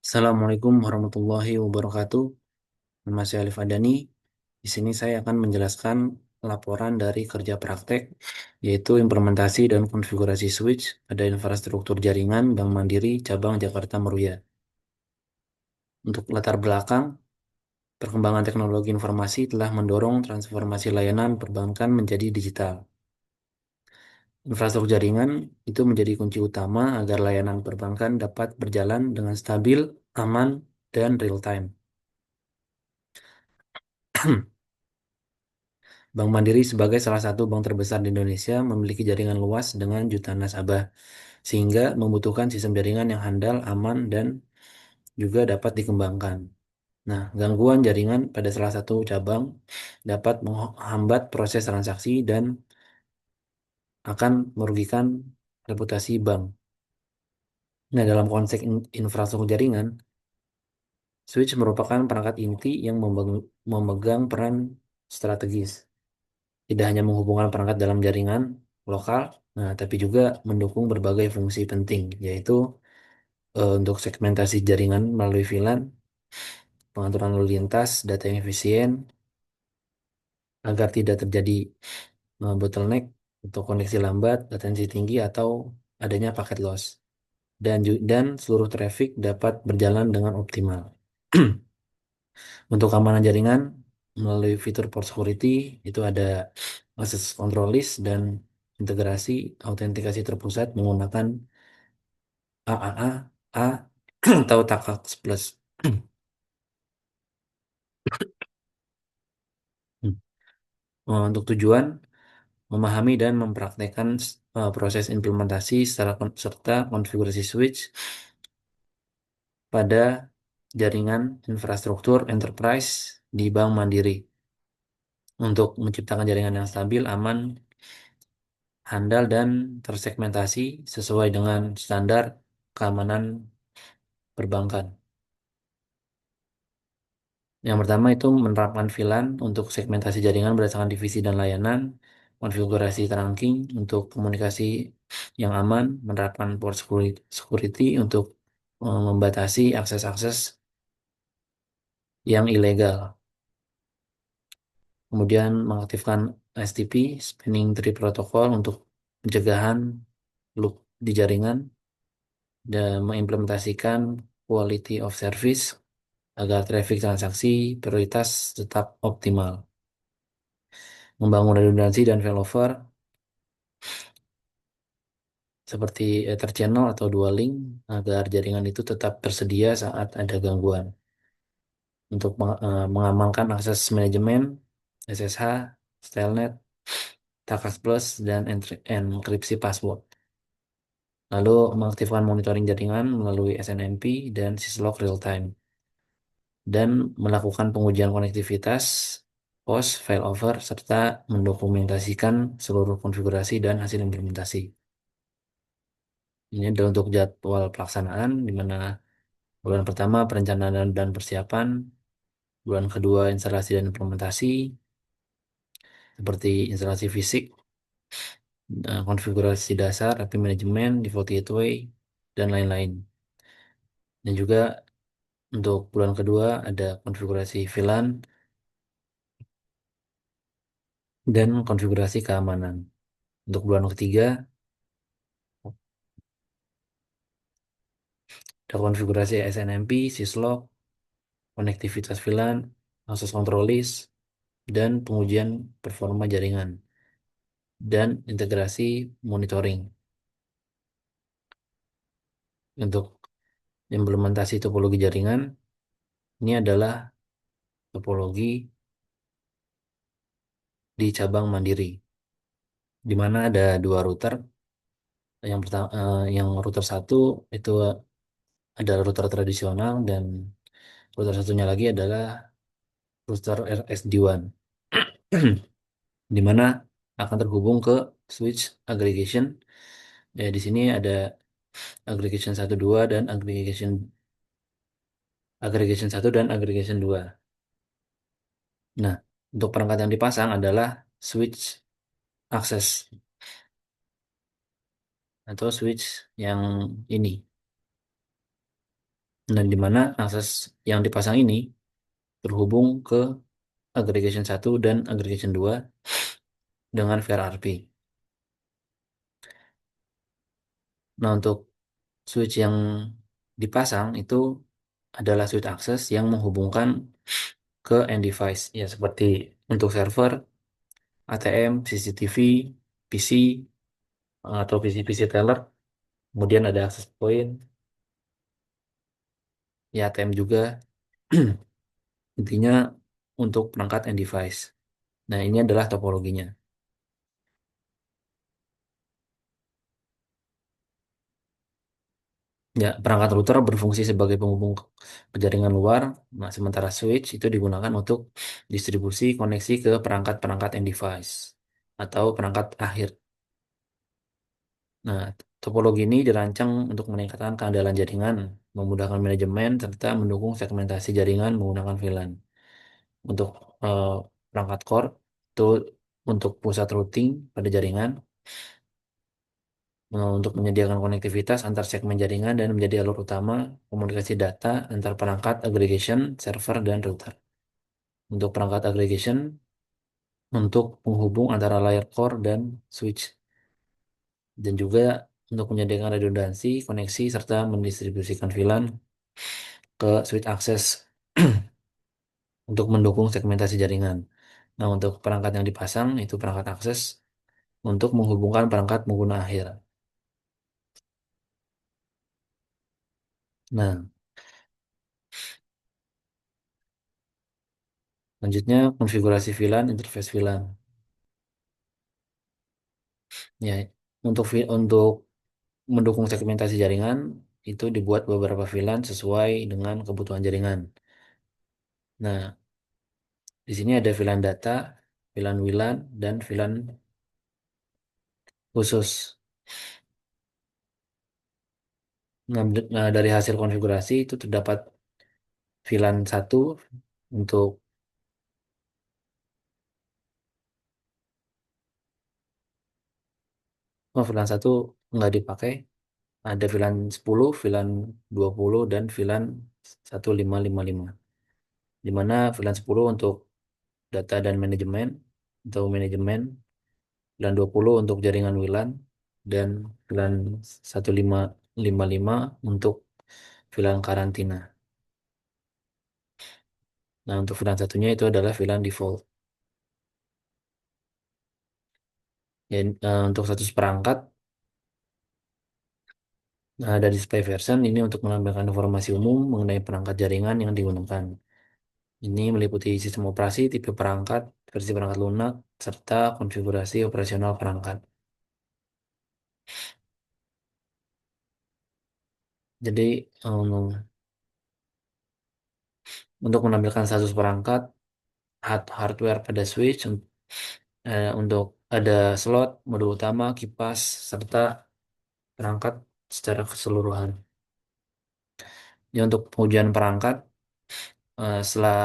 Assalamualaikum warahmatullahi wabarakatuh. Nama saya Alif Adani. Di sini saya akan menjelaskan laporan dari kerja praktek, yaitu implementasi dan konfigurasi switch pada infrastruktur jaringan Bank Mandiri Cabang Jakarta Meruya. Untuk latar belakang, perkembangan teknologi informasi telah mendorong transformasi layanan perbankan menjadi digital. Infrastruktur jaringan itu menjadi kunci utama agar layanan perbankan dapat berjalan dengan stabil, aman, dan real time. Bank Mandiri sebagai salah satu bank terbesar di Indonesia memiliki jaringan luas dengan jutaan nasabah, sehingga membutuhkan sistem jaringan yang handal, aman, dan juga dapat dikembangkan. Nah, gangguan jaringan pada salah satu cabang dapat menghambat proses transaksi dan akan merugikan reputasi bank. Nah, dalam konteks infrastruktur jaringan, switch merupakan perangkat inti yang memegang peran strategis. Tidak hanya menghubungkan perangkat dalam jaringan lokal, nah, tapi juga mendukung berbagai fungsi penting, yaitu untuk segmentasi jaringan melalui VLAN, pengaturan lalu lintas, data yang efisien, agar tidak terjadi bottleneck untuk koneksi lambat, latensi tinggi, atau adanya paket loss. Dan seluruh traffic dapat berjalan dengan optimal. Untuk keamanan jaringan, melalui fitur port security, itu ada access control list dan integrasi autentikasi terpusat menggunakan AAA, A, atau Takas Plus. Untuk tujuan, memahami dan mempraktekkan proses implementasi serta konfigurasi switch pada jaringan infrastruktur enterprise di Bank Mandiri untuk menciptakan jaringan yang stabil, aman, handal, dan tersegmentasi sesuai dengan standar keamanan perbankan. Yang pertama itu menerapkan VLAN untuk segmentasi jaringan berdasarkan divisi dan layanan, konfigurasi trunking untuk komunikasi yang aman, menerapkan port security untuk membatasi akses-akses yang ilegal. Kemudian mengaktifkan STP, Spanning Tree Protocol untuk pencegahan loop di jaringan, dan mengimplementasikan quality of service agar traffic transaksi prioritas tetap optimal. Membangun redundansi dan failover seperti Ether Channel atau Dual Link agar jaringan itu tetap tersedia saat ada gangguan. Untuk mengamankan akses manajemen, SSH, Stylenet, Takas Plus, dan enkripsi password. Lalu mengaktifkan monitoring jaringan melalui SNMP dan syslog real time. Dan melakukan pengujian konektivitas, post, failover, serta mendokumentasikan seluruh konfigurasi dan hasil implementasi. Ini adalah untuk jadwal pelaksanaan, di mana bulan pertama perencanaan dan persiapan, bulan kedua instalasi dan implementasi, seperti instalasi fisik, konfigurasi dasar, API manajemen, default gateway, dan lain-lain. Dan juga untuk bulan kedua ada konfigurasi VLAN dan konfigurasi keamanan. Untuk bulan ketiga ada konfigurasi SNMP, syslog, konektivitas VLAN, akses control list, dan pengujian performa jaringan, dan integrasi monitoring. Untuk implementasi topologi jaringan, ini adalah topologi di cabang Mandiri, di mana ada dua router. Yang pertama, yang router satu itu adalah router tradisional, dan router satunya lagi adalah router RSD-WAN, di mana akan terhubung ke switch aggregation. Ya, di sini ada aggregation 1 2 dan aggregation 1 dan aggregation 2. Nah, untuk perangkat yang dipasang adalah switch access atau switch yang ini. Dan di mana akses yang dipasang ini terhubung ke aggregation 1 dan aggregation 2 dengan VRRP. Nah, untuk switch yang dipasang itu adalah switch akses yang menghubungkan ke end device, ya seperti untuk server, ATM, CCTV, PC, atau PC-PC teller, kemudian ada access point, ya ATM juga, intinya untuk perangkat end device. Nah, ini adalah topologinya. Ya, perangkat router berfungsi sebagai penghubung ke jaringan luar, nah, sementara switch itu digunakan untuk distribusi koneksi ke perangkat-perangkat end device atau perangkat akhir. Nah, topologi ini dirancang untuk meningkatkan keandalan jaringan, memudahkan manajemen, serta mendukung segmentasi jaringan menggunakan VLAN. Untuk eh, perangkat core, itu untuk pusat routing pada jaringan, untuk menyediakan konektivitas antar segmen jaringan dan menjadi alur utama komunikasi data antar perangkat aggregation, server, dan router. Untuk perangkat aggregation, untuk penghubung antara layer core dan switch, dan juga untuk menyediakan redundansi, koneksi, serta mendistribusikan VLAN ke switch akses untuk mendukung segmentasi jaringan. Nah, untuk perangkat yang dipasang itu perangkat akses untuk menghubungkan perangkat pengguna akhir. Nah, selanjutnya konfigurasi VLAN, interface VLAN. Ya, untuk mendukung segmentasi jaringan itu dibuat beberapa VLAN sesuai dengan kebutuhan jaringan. Nah, di sini ada VLAN data, VLAN WLAN, dan VLAN khusus. Dari hasil konfigurasi itu terdapat VLAN satu untuk VLAN satu nggak dipakai. Ada VLAN 10, VLAN 20, dan VLAN 1555. Di mana VLAN 10 untuk data dan manajemen atau manajemen, VLAN 20 untuk jaringan WLAN, dan VLAN 1555 untuk VLAN karantina. Nah, untuk VLAN satunya itu adalah VLAN default. Ya, untuk status perangkat, nah, ada display version ini untuk menampilkan informasi umum mengenai perangkat jaringan yang digunakan. Ini meliputi sistem operasi, tipe perangkat, versi perangkat lunak, serta konfigurasi operasional perangkat. Jadi, um, untuk menampilkan status perangkat, hardware pada switch, untuk ada slot, mode utama, kipas, serta perangkat secara keseluruhan. Ya, untuk pengujian perangkat, setelah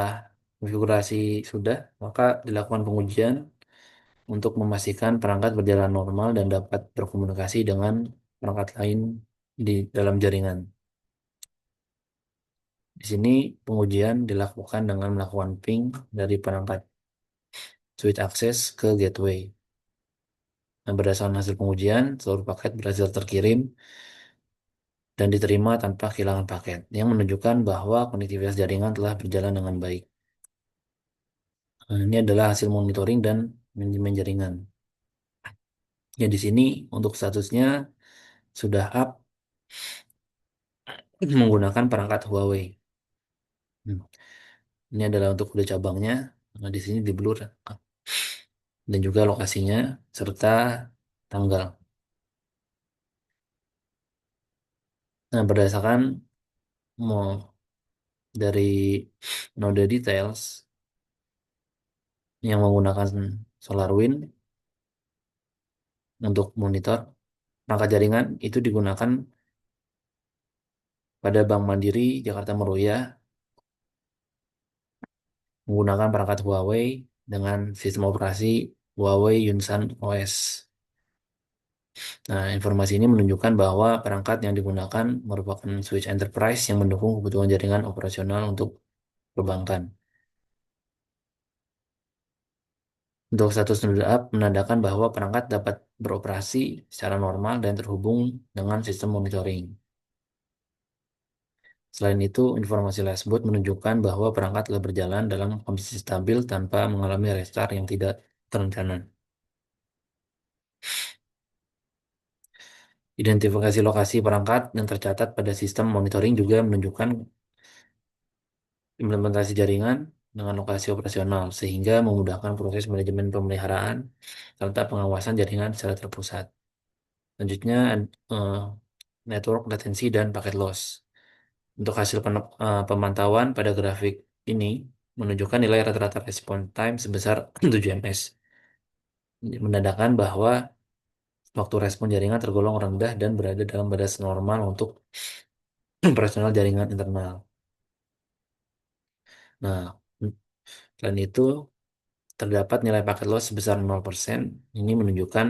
konfigurasi sudah, maka dilakukan pengujian untuk memastikan perangkat berjalan normal dan dapat berkomunikasi dengan perangkat lain di dalam jaringan. Di sini pengujian dilakukan dengan melakukan ping dari perangkat switch access ke gateway. Nah, berdasarkan hasil pengujian, seluruh paket berhasil terkirim dan diterima tanpa kehilangan paket, yang menunjukkan bahwa konektivitas jaringan telah berjalan dengan baik. Nah, ini adalah hasil monitoring dan manajemen jaringan. Ya, di sini untuk statusnya sudah up menggunakan perangkat Huawei. Hmm. Ini adalah untuk kode cabangnya. Nah, di sini di blur dan juga lokasinya serta tanggal. Nah, berdasarkan mo- dari node details yang menggunakan SolarWind untuk monitor perangkat jaringan itu digunakan pada Bank Mandiri Jakarta Meruya menggunakan perangkat Huawei dengan sistem operasi Huawei Yunsan OS. Nah, informasi ini menunjukkan bahwa perangkat yang digunakan merupakan switch enterprise yang mendukung kebutuhan jaringan operasional untuk perbankan. Untuk status node up menandakan bahwa perangkat dapat beroperasi secara normal dan terhubung dengan sistem monitoring. Selain itu, informasi Lastboot menunjukkan bahwa perangkat telah berjalan dalam kondisi stabil tanpa mengalami restart yang tidak terencana. Identifikasi lokasi perangkat yang tercatat pada sistem monitoring juga menunjukkan implementasi jaringan dengan lokasi operasional, sehingga memudahkan proses manajemen pemeliharaan serta pengawasan jaringan secara terpusat. Selanjutnya, eh, network latency dan packet loss. Untuk hasil pemantauan pada grafik ini menunjukkan nilai rata-rata response time sebesar 7 ms, menandakan bahwa waktu respon jaringan tergolong rendah dan berada dalam batas normal untuk operasional jaringan internal. Nah, selain itu terdapat nilai paket loss sebesar 0%. Ini menunjukkan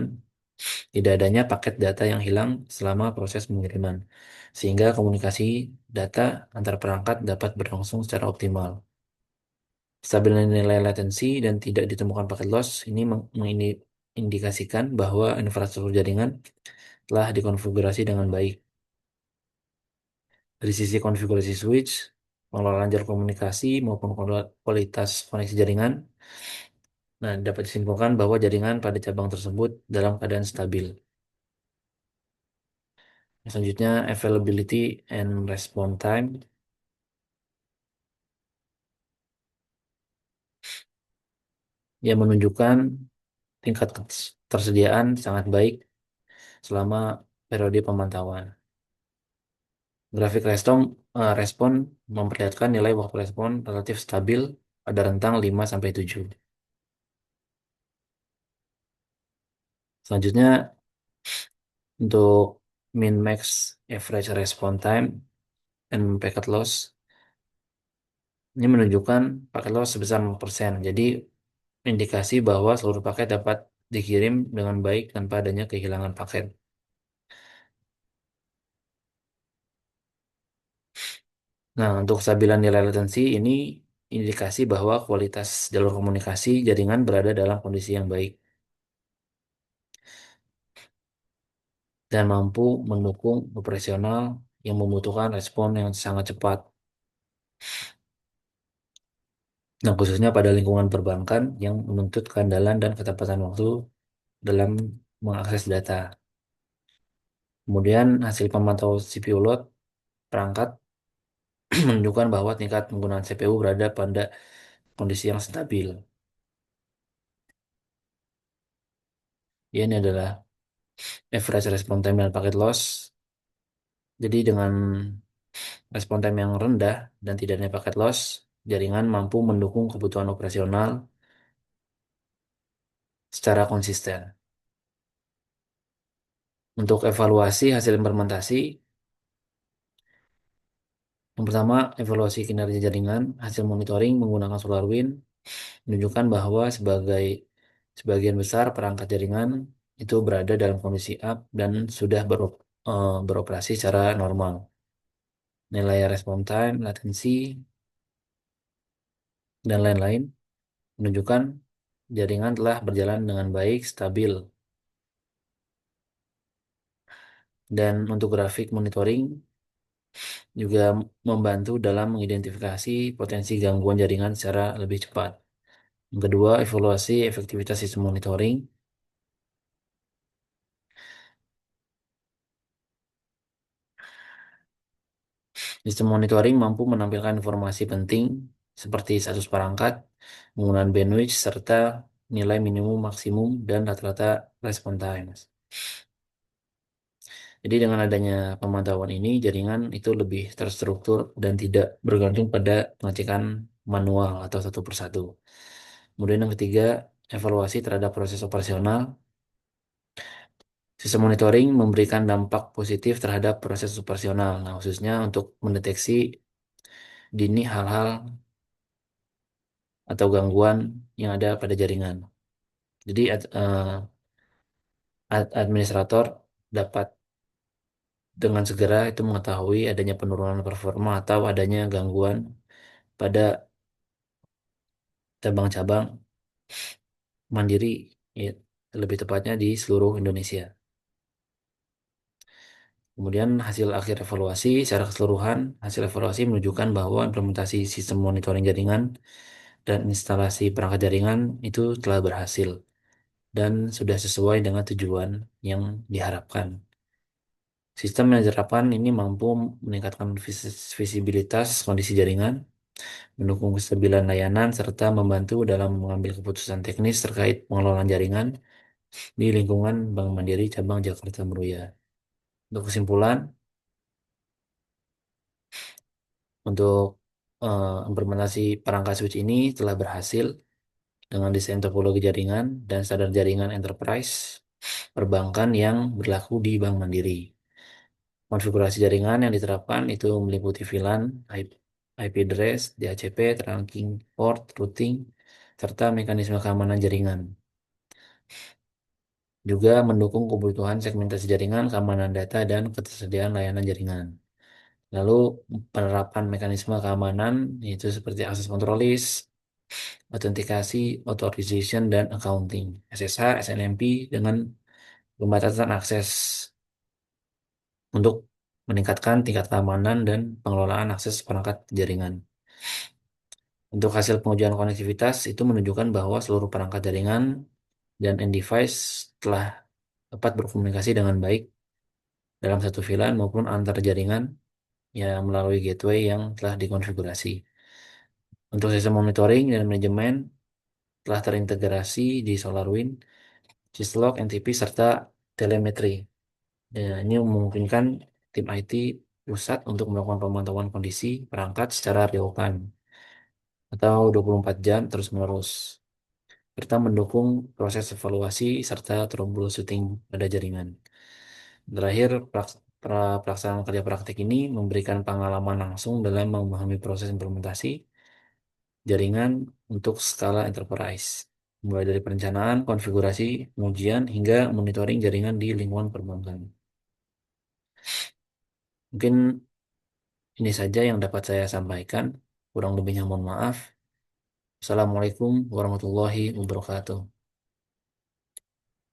tidak adanya paket data yang hilang selama proses pengiriman, sehingga komunikasi data antar perangkat dapat berlangsung secara optimal. Stabilnya nilai latensi dan tidak ditemukan paket loss ini mengindikasikan bahwa infrastruktur jaringan telah dikonfigurasi dengan baik. Dari sisi konfigurasi switch, pengelolaan jalur komunikasi maupun kualitas koneksi jaringan, nah dapat disimpulkan bahwa jaringan pada cabang tersebut dalam keadaan stabil. Selanjutnya, availability and response time yang menunjukkan tingkat ketersediaan sangat baik selama periode pemantauan. Grafik respon memperlihatkan nilai waktu respon relatif stabil pada rentang 5-7. Selanjutnya, untuk min max average response time and packet loss, ini menunjukkan paket loss sebesar 0%. Jadi, indikasi bahwa seluruh paket dapat dikirim dengan baik tanpa adanya kehilangan paket. Nah, untuk stabilan nilai latensi ini indikasi bahwa kualitas jalur komunikasi jaringan berada dalam kondisi yang baik dan mampu mendukung operasional yang membutuhkan respon yang sangat cepat. Nah, khususnya pada lingkungan perbankan yang menuntut keandalan dan ketepatan waktu dalam mengakses data. Kemudian hasil pemantau CPU load perangkat menunjukkan bahwa tingkat penggunaan CPU berada pada kondisi yang stabil. Ya, ini adalah average response time dan packet loss. Jadi dengan respon time yang rendah dan tidak adanya paket loss, jaringan mampu mendukung kebutuhan operasional secara konsisten. Untuk evaluasi hasil implementasi, yang pertama, evaluasi kinerja jaringan, hasil monitoring menggunakan SolarWinds menunjukkan bahwa sebagian besar perangkat jaringan itu berada dalam kondisi up dan sudah beroperasi secara normal. Nilai response time, latensi, dan lain-lain menunjukkan jaringan telah berjalan dengan baik, stabil. Dan untuk grafik monitoring juga membantu dalam mengidentifikasi potensi gangguan jaringan secara lebih cepat. Yang kedua, evaluasi efektivitas sistem monitoring. Sistem monitoring mampu menampilkan informasi penting seperti status perangkat, penggunaan bandwidth, serta nilai minimum, maksimum, dan rata-rata response time. Jadi dengan adanya pemantauan ini, jaringan itu lebih terstruktur dan tidak bergantung pada pengecekan manual atau satu persatu. Kemudian yang ketiga, evaluasi terhadap proses operasional. Sistem monitoring memberikan dampak positif terhadap proses operasional, nah, khususnya untuk mendeteksi dini hal-hal atau gangguan yang ada pada jaringan. Jadi administrator dapat dengan segera itu mengetahui adanya penurunan performa atau adanya gangguan pada cabang-cabang mandiri, ya, lebih tepatnya di seluruh Indonesia. Kemudian hasil akhir evaluasi secara keseluruhan, hasil evaluasi menunjukkan bahwa implementasi sistem monitoring jaringan dan instalasi perangkat jaringan itu telah berhasil dan sudah sesuai dengan tujuan yang diharapkan. Sistem yang diterapkan ini mampu meningkatkan visibilitas kondisi jaringan, mendukung kestabilan layanan, serta membantu dalam mengambil keputusan teknis terkait pengelolaan jaringan di lingkungan Bank Mandiri Cabang Jakarta Meruya. Untuk kesimpulan, untuk implementasi perangkat switch ini telah berhasil dengan desain topologi jaringan dan standar jaringan enterprise perbankan yang berlaku di Bank Mandiri. Konfigurasi jaringan yang diterapkan itu meliputi VLAN, IP address, DHCP, trunking port, routing, serta mekanisme keamanan jaringan. Juga mendukung kebutuhan segmentasi jaringan, keamanan data, dan ketersediaan layanan jaringan. Lalu penerapan mekanisme keamanan yaitu seperti access control list, autentikasi, authorization, dan accounting, SSH, SNMP dengan pembatasan akses untuk meningkatkan tingkat keamanan dan pengelolaan akses perangkat jaringan. Untuk hasil pengujian konektivitas itu menunjukkan bahwa seluruh perangkat jaringan dan end device telah dapat berkomunikasi dengan baik dalam satu VLAN maupun antar jaringan yang melalui gateway yang telah dikonfigurasi. Untuk sistem monitoring dan manajemen telah terintegrasi di SolarWinds, Syslog, NTP, serta telemetri. Dan ini memungkinkan tim IT pusat untuk melakukan pemantauan kondisi perangkat secara real time atau 24 jam terus-menerus, serta mendukung proses evaluasi serta troubleshooting pada jaringan. Terakhir, pelaksanaan kerja praktik ini memberikan pengalaman langsung dalam memahami proses implementasi jaringan untuk skala enterprise, mulai dari perencanaan, konfigurasi, pengujian, hingga monitoring jaringan di lingkungan perbankan. Mungkin ini saja yang dapat saya sampaikan. Kurang lebihnya mohon maaf. Assalamualaikum warahmatullahi wabarakatuh.